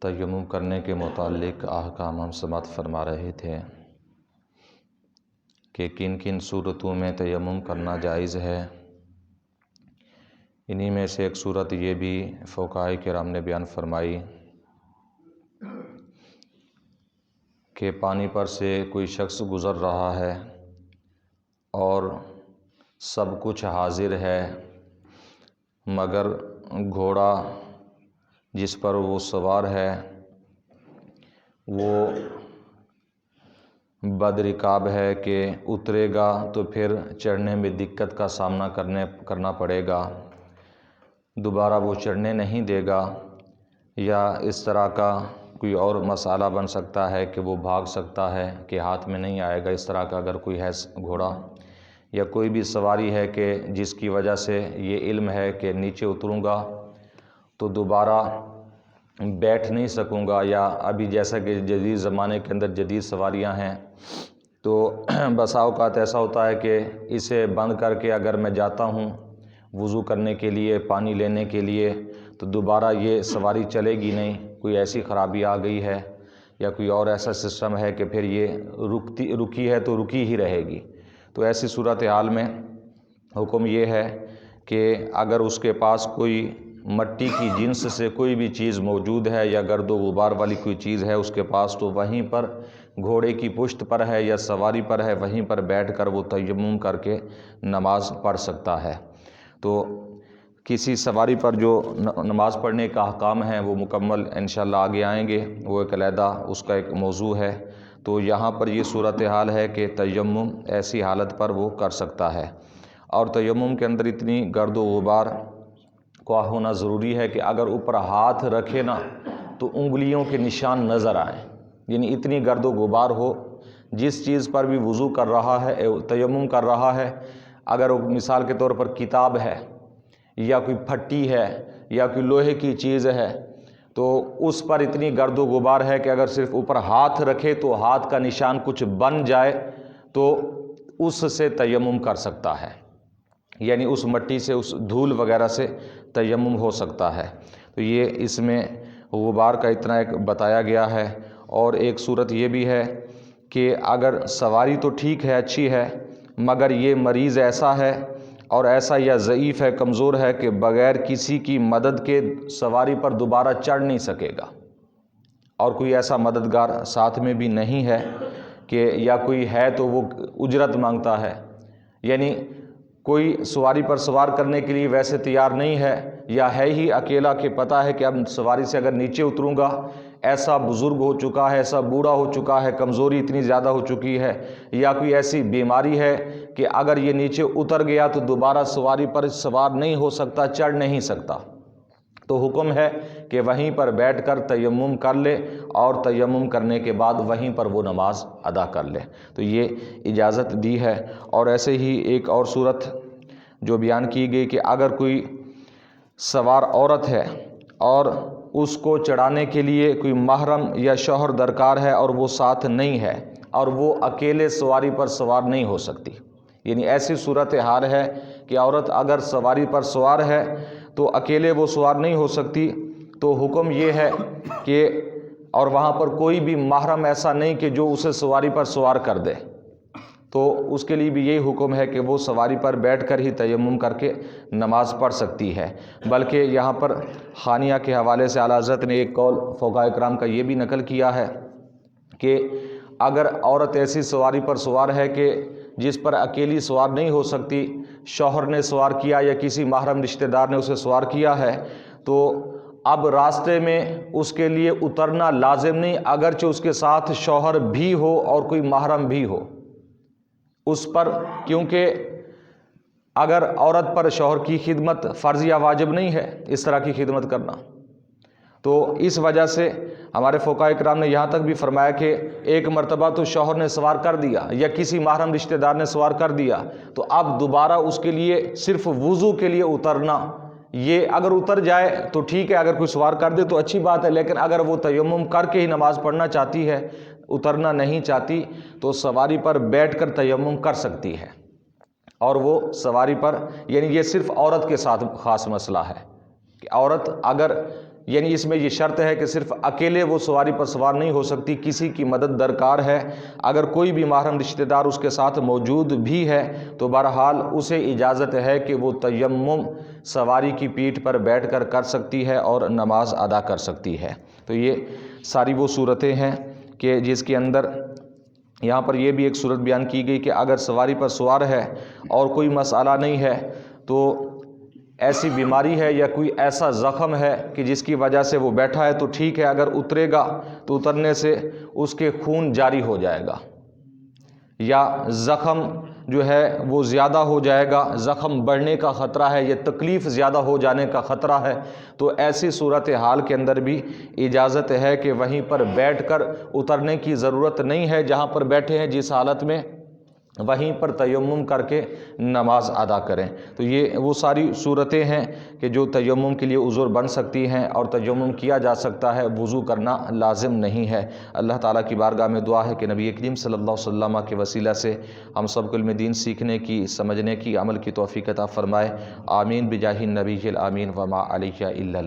تیمم کرنے کے متعلق احکام ہم سماعت فرما رہے تھے کہ کن کن صورتوں میں تیمم کرنا جائز ہے۔ انہی میں سے ایک صورت یہ بھی فقہاء کرام نے بیان فرمائی کہ پانی پر سے کوئی شخص گزر رہا ہے اور سب کچھ حاضر ہے مگر گھوڑا جس پر وہ سوار ہے وہ بدرکاب ہے کہ اترے گا تو پھر چڑھنے میں دقت کا سامنا کرنا پڑے گا، دوبارہ وہ چڑھنے نہیں دے گا، یا اس طرح کا کوئی اور مسئلہ بن سکتا ہے کہ وہ بھاگ سکتا ہے کہ ہاتھ میں نہیں آئے گا۔ اس طرح کا اگر کوئی ہے گھوڑا یا کوئی بھی سواری ہے کہ جس کی وجہ سے یہ علم ہے کہ نیچے اتروں گا تو دوبارہ بیٹھ نہیں سکوں گا، یا ابھی جیسا کہ جدید زمانے کے اندر جدید سواریاں ہیں تو بسا اوقات ایسا ہوتا ہے کہ اسے بند کر کے اگر میں جاتا ہوں وضو کرنے کے لیے، پانی لینے کے لیے، تو دوبارہ یہ سواری چلے گی نہیں، کوئی ایسی خرابی آ گئی ہے یا کوئی اور ایسا سسٹم ہے کہ پھر یہ رکی ہے تو رکی ہی رہے گی۔ تو ایسی صورتحال میں حکم یہ ہے کہ اگر اس کے پاس کوئی مٹی کی جنس سے کوئی بھی چیز موجود ہے یا گرد و غبار والی کوئی چیز ہے اس کے پاس، تو وہیں پر گھوڑے کی پشت پر ہے یا سواری پر ہے، وہیں پر بیٹھ کر وہ تیمم کر کے نماز پڑھ سکتا ہے۔ تو کسی سواری پر جو نماز پڑھنے کا احکام ہیں وہ مکمل انشاءاللہ آگے آئیں گے، وہ ایک علیحدہ اس کا ایک موضوع ہے۔ تو یہاں پر یہ صورتحال ہے کہ تیمم ایسی حالت پر وہ کر سکتا ہے، اور تیمم کے اندر اتنی گرد و غبار کا ہونا ضروری ہے کہ اگر اوپر ہاتھ رکھے نا تو انگلیوں کے نشان نظر آئیں، یعنی اتنی گرد و غبار ہو۔ جس چیز پر بھی وضو کر رہا ہے، تیمم کر رہا ہے، اگر وہ مثال کے طور پر کتاب ہے یا کوئی پھٹی ہے یا کوئی لوہے کی چیز ہے تو اس پر اتنی گرد و غبار ہے کہ اگر صرف اوپر ہاتھ رکھے تو ہاتھ کا نشان کچھ بن جائے تو اس سے تیمم کر سکتا ہے، یعنی اس مٹی سے، اس دھول وغیرہ سے تیمم ہو سکتا ہے۔ تو یہ اس میں غبار کا اتنا ایک بتایا گیا ہے۔ اور ایک صورت یہ بھی ہے کہ اگر سواری تو ٹھیک ہے، اچھی ہے، مگر یہ مریض ایسا ہے اور ایسا یا ضعیف ہے، کمزور ہے کہ بغیر کسی کی مدد کے سواری پر دوبارہ چڑھ نہیں سکے گا، اور کوئی ایسا مددگار ساتھ میں بھی نہیں ہے کہ یا کوئی ہے تو وہ اجرت مانگتا ہے، یعنی کوئی سواری پر سوار کرنے کے لیے ویسے تیار نہیں ہے، یا ہے ہی اکیلا کہ پتہ ہے کہ اب سواری سے اگر نیچے اتروں گا ایسا بزرگ ہو چکا ہے، ایسا بوڑھا ہو چکا ہے، کمزوری اتنی زیادہ ہو چکی ہے، یا کوئی ایسی بیماری ہے کہ اگر یہ نیچے اتر گیا تو دوبارہ سواری پر سوار نہیں ہو سکتا، چڑھ نہیں سکتا، تو حکم ہے کہ وہیں پر بیٹھ کر تیمم کر لے، اور تیمم کرنے کے بعد وہیں پر وہ نماز ادا کر لے۔ تو یہ اجازت دی ہے۔ اور ایسے ہی ایک اور صورت جو بیان کی گئی کہ اگر کوئی سوار عورت ہے اور اس کو چڑھانے کے لیے کوئی محرم یا شوہر درکار ہے اور وہ ساتھ نہیں ہے، اور وہ اکیلے سواری پر سوار نہیں ہو سکتی، یعنی ایسی صورتحال ہے کہ عورت اگر سواری پر سوار ہے تو اکیلے وہ سوار نہیں ہو سکتی، تو حکم یہ ہے کہ اور وہاں پر کوئی بھی محرم ایسا نہیں کہ جو اسے سواری پر سوار کر دے، تو اس کے لیے بھی یہی حکم ہے کہ وہ سواری پر بیٹھ کر ہی تیمم کر کے نماز پڑھ سکتی ہے۔ بلکہ یہاں پر خانیہ کے حوالے سے اعلیٰ حضرت نے ایک قول فقہاء کرام کا یہ بھی نقل کیا ہے کہ اگر عورت ایسی سواری پر سوار ہے کہ جس پر اکیلی سوار نہیں ہو سکتی، شوہر نے سوار کیا یا کسی محرم رشتہ دار نے اسے سوار کیا ہے، تو اب راستے میں اس کے لیے اترنا لازم نہیں، اگرچہ اس کے ساتھ شوہر بھی ہو اور کوئی محرم بھی ہو اس پر، کیونکہ اگر عورت پر شوہر کی خدمت فرض یا واجب نہیں ہے اس طرح کی خدمت کرنا، تو اس وجہ سے ہمارے فقہاء کرام نے یہاں تک بھی فرمایا کہ ایک مرتبہ تو شوہر نے سوار کر دیا یا کسی محرم رشتہ دار نے سوار کر دیا، تو اب دوبارہ اس کے لیے صرف وضو کے لیے اترنا، یہ اگر اتر جائے تو ٹھیک ہے، اگر کوئی سوار کر دے تو اچھی بات ہے، لیکن اگر وہ تیمم کر کے ہی نماز پڑھنا چاہتی ہے، اترنا نہیں چاہتی، تو سواری پر بیٹھ کر تیمم کر سکتی ہے۔ اور وہ سواری پر، یعنی یہ صرف عورت کے ساتھ خاص مسئلہ ہے کہ عورت اگر یعنی اس میں یہ شرط ہے کہ صرف اکیلے وہ سواری پر سوار نہیں ہو سکتی، کسی کی مدد درکار ہے۔ اگر کوئی بھی محرم رشتہ دار اس کے ساتھ موجود بھی ہے تو بہرحال اسے اجازت ہے کہ وہ تیمم سواری کی پیٹھ پر بیٹھ کر کر سکتی ہے اور نماز ادا کر سکتی ہے۔ تو یہ ساری وہ صورتیں ہیں کہ جس کے اندر یہاں پر یہ بھی ایک صورت بیان کی گئی کہ اگر سواری پر سوار ہے اور کوئی مسئلہ نہیں ہے، تو ایسی بیماری ہے یا کوئی ایسا زخم ہے کہ جس کی وجہ سے وہ بیٹھا ہے تو ٹھیک ہے، اگر اترے گا تو اترنے سے اس کے خون جاری ہو جائے گا، یا زخم جو ہے وہ زیادہ ہو جائے گا، زخم بڑھنے کا خطرہ ہے یا تکلیف زیادہ ہو جانے کا خطرہ ہے، تو ایسی صورتحال کے اندر بھی اجازت ہے کہ وہیں پر بیٹھ کر اترنے کی ضرورت نہیں ہے، جہاں پر بیٹھے ہیں جس حالت میں وہیں پر تیمم کر کے نماز ادا کریں۔ تو یہ وہ ساری صورتیں ہیں کہ جو تیمم کے لیے عذر بن سکتی ہیں، اور تیمم کیا جا سکتا ہے، وضو کرنا لازم نہیں ہے۔ اللہ تعالیٰ کی بارگاہ میں دعا ہے کہ نبی کریم صلی اللہ علیہ وسلم کے وسیلہ سے ہم سب کو علم دین سیکھنے کی، سمجھنے کی، عمل کی توفیق عطا فرمائے۔ آمین بجاہ النبی الامین وما علیہ الا